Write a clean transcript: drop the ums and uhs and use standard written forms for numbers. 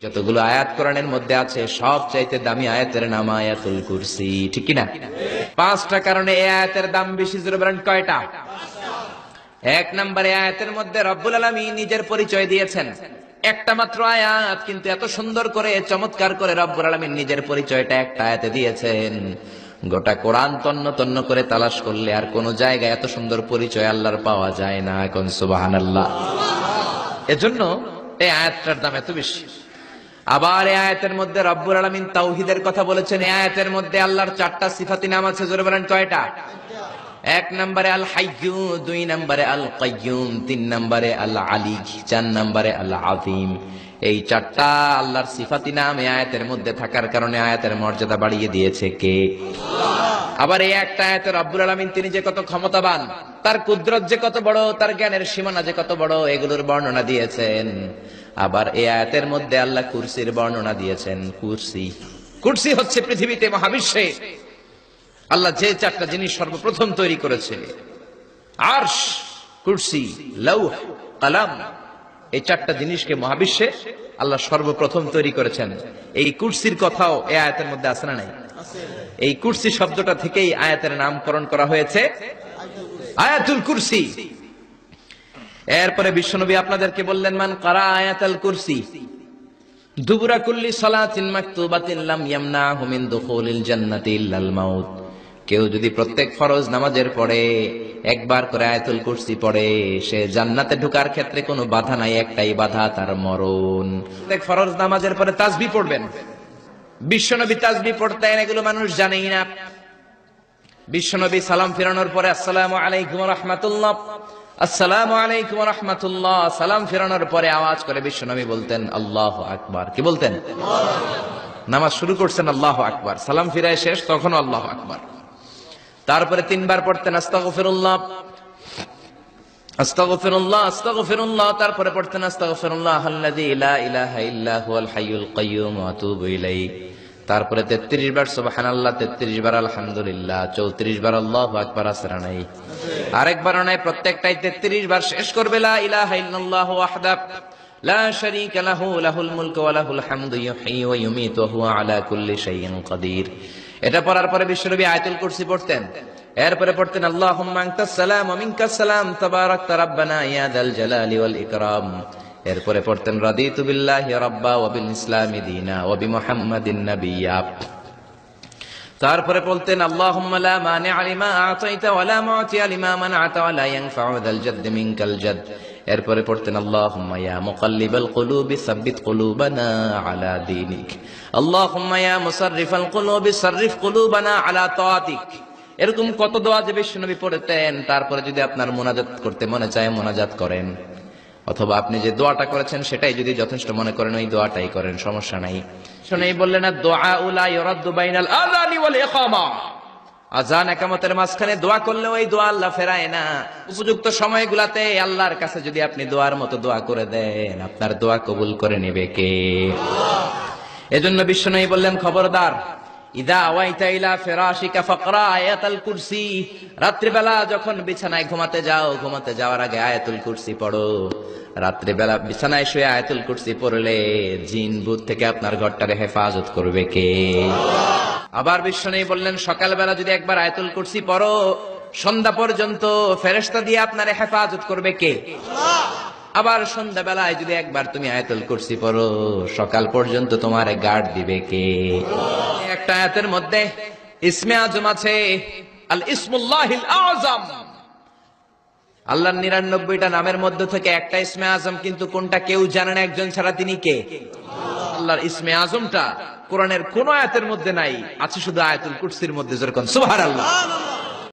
যতগুলো আয়াত কোরআনের মধ্যে আছে সবচাইতে দামি আয়াতের নাম আয়াতুল কুরসি, ঠিক কি না? 5টা কারণে এই আয়াতের দাম বেশি। জোরে বলেন কয়টা? 1 নম্বরে আয়াতের মধ্যে রব্বুল আলামিন নিজের পরিচয় দিয়েছেন। একটা মাত্র আয়াত, কিন্তু এত সুন্দর করে চমৎকার করে রব্বুল আলামিন নিজের পরিচয়টা একটা আয়াতে দিয়েছেন। গোটা কোরআন তন্ন তন্ন করে তালাশ করলে আর কোন জায়গায় এত সুন্দর পরিচয় আল্লাহর পাওয়া যায় না। এখন সুবহানাল্লাহ। এজন্য এই আয়াতটার দাম এত বেশি। আবার এই আয়াতের মধ্যে রব্বুল আলামিন তাওহীদের কথা বলেছেন। এই আয়াতের মধ্যে আল্লাহর 4টা সিফাতি নাম আছে। জোরে বলেন কয়টা? 1 নম্বরে আল হাইয়্যু, 2 নম্বরে আল কাইয়্যুম, 3 নম্বরে আল আলী, 4 নম্বরে আল আযীম। এই 4টা আল্লাহর সিফাতি নাম এই আয়াতের মধ্যে থাকার কারণে আয়াতের মর্যাদা বাড়িয়ে দিয়েছে কে? আবার এই একটা আয়াতে রব্বুল আলামিন তিনি যে কত ক্ষমতাবান, তার কুদরত যে কত বড়, তার জ্ঞানের সীমানা যে কত বড়, এগুলোর বর্ণনা দিয়েছেন। আবার এই আয়াতের মধ্যে আল্লাহ কুরসির বর্ণনা দিয়েছেন। কুরসি হচ্ছে পৃথিবীতে, মহাবিশ্বে আল্লাহ যে 4টা জিনিস সর্বপ্রথম তৈরি করেছে, আরশ, কুরসি, লৌহ, কলম, এই 4টা জিনিসকে মহাবিশ্বে আল্লাহ সর্বপ্রথম তৈরি করেছেন। এই কুরসির কথাও এই আয়াতের মধ্যে আছে না নাই? এই কুরসি শব্দটা থেকেই আয়াতের নামকরণ করা হয়েছে আয়াতুল কুরসি। এরপরে বিশ্বনবী আপনাদেরকে বললেন, মান কারা আয়াতুল কুরসি দুবুরা কুল্লি সালাতিন মাকতুবাতিন লাম ইয়ামনাহু মিন দুখুলিল জান্নাতি ইল্লাল মাউত। কেউ যদি প্রত্যেক ফরজ নামাজের পরে একবার করে আয়াতুল কুরসি পড়ে, সে জান্নাতে ঢোকার ক্ষেত্রে কোনো বাধা নাই, একটাই বাধা, তার মরণ। প্রত্যেক ফরজ নামাজের পরে তাসবিহ পড়বেন। বিশ্বনবী তাসবিহ পড়তেন, এগুলো মানুষ জানেই না। বিশ্বনবী সালাম ফিরানোর পরে আসসালামু আলাইকুম ওয়া রাহমাতুল্লাহ, আসসালামু আলাইকুম ওয়া রাহমাতুল্লাহ, সালাম ফিরানোর পরে আওয়াজ করে বিশ্বনবী বলতেন আল্লাহু আকবার। কি বলতেন? নামাজ শুরু করছেন আল্লাহু আকবার, সালাম ফিরায় শেষ তখন আল্লাহু আকবার। তারপরে 3 বার পড়তেন আস্তাগফিরুল্লাহ, আস্তাগফিরুল্লাহ, আস্তাগফিরুল্লাহ। তারপরে পড়তেন আস্তাগফিরুল্লাহ আল্লাযী লা ইলাহা ইল্লা হুয়াল হাইয়ুল কাইয়্যুম ওয়া আতুবু ইলাইহি। তারপরে 33 বার সুবহানাল্লাহ, 33 বার আলহামদুলিল্লাহ, 34 বার আল্লাহু আকবার। আসরা নাই? আরেকবার নাই, প্রত্যেকটাই 33 বার শেষ করবে লা ইলাহা ইল্লাল্লাহু ওয়াহদাহু লা শারীকা লাহু লাহুল মুলকু ওয়া লাহুল হামদু ইউহয়ী ওয়া ইউমীতু ওয়া হুয়া আলা কুল্লি শাইইন কাদির। এটা পড়ার পরে বিশ্বনবী আয়াতুল কুরসি পড়তেন। এরপরে পড়তেন আল্লাহুম্মা আনতাস সালাম ওয়া মিনকাস সালাম তাবারাকতা রাব্বানা ইয়া যাল জালালি ওয়াল ইকরাম। এরপরে পড়তেন রাদিতু বিল্লাহি রাব্বা ওয়া বিল ইসলামি দীনা ওয়া বিমুহাম্মাদিন নাবিয়্যা। তারপরে বলতেন আল্লাহুম্মা লা মানি'a লিমা আ'তাইতা ওয়া লা মু'তিয়া লিমা মান'আতা ওয়া লা ইয়ানফা'ু যাল জাদ্দি মিনকাল জাদ। এরপরে পড়তেন আল্লাহুম্মা ইয়া মুকাল্লিবাল কুলুবি সাব্বিত কুলুবানা আলা দীনিক, আল্লাহুম্মা ইয়া মুসাররিফাল কুলুবি সাররিফ কুলুবানা আলা তাআতিক। এরকম কত দোয়া যে বিশ্বনবী পড়তেন। তারপরে যদি আপনার মুনাজাত করতে মনে চায় মুনাজাত করেন, অথবা আপনি যে দোয়াটা করেছেন সেটাই যদি যথেষ্ট মনে করেন ওই দোয়াটাই করেন, সমস্যা নাই। শুনেই বললেন দুআ লা ইউরাদ্দু বাইনাল আযানি ওয়াল ইকামা, আযান ইকামতের মাঝখানে দোয়া করলে ওই দোয়া আল্লাহ ফেরায় না। উপযুক্ত সময়গুলোতে আল্লাহর কাছে যদি আপনি দোয়ার মতো দোয়া করে দেন, আপনার দোয়া কবুল করে নেবে কে? এজন্য বিশ্বনবী বললেন, খবরদার, ইদা আওয়াইতা ইলা ফিরাশিকা ফাকরা আয়াতুল কুরসি। রাত্রিবেলা যখন বিছানায় ঘুমাতে যাও, ঘুমাতে যাওয়ার আগে আয়াতুল কুরসি পড়ো। রাত্রিবেলা বিছানায় শুয়ে আয়াতুল কুরসি পড়লে জিন ভূত থেকে আপনার ঘরটারে হেফাজত করবে কে? আবার বিশ্বনবী বললেন, সকালবেলা যদি একবার আয়াতুল কুরসি পড়ো, সন্ধ্যা পর্যন্ত ফেরেশতা দিয়ে আপনারে হেফাজত করবে কে? আবার সন্ধ্যাবেলায় যদি একবার তুমি আয়াতুল কুরসি পড়ো, সকাল পর্যন্ত তোমার গার্ড দিবে কে? একটা আয়াতের মধ্যে ইসমে আজম আছে, আল ইসমুল্লাহিল আযম। আল্লাহর 99টা নামের মধ্যে থেকে একটা ইসমে আজম, কিন্তু কোনটা কেউ জানে না একজন ছাড়া, তিনি কে? আল্লাহর ইসমে আজমটা কোরআনের কোন আয়াতের মধ্যে নাই, আছে শুধু আয়াতুল কুরসির মধ্যে। যেরকম সুবহানাল্লাহ।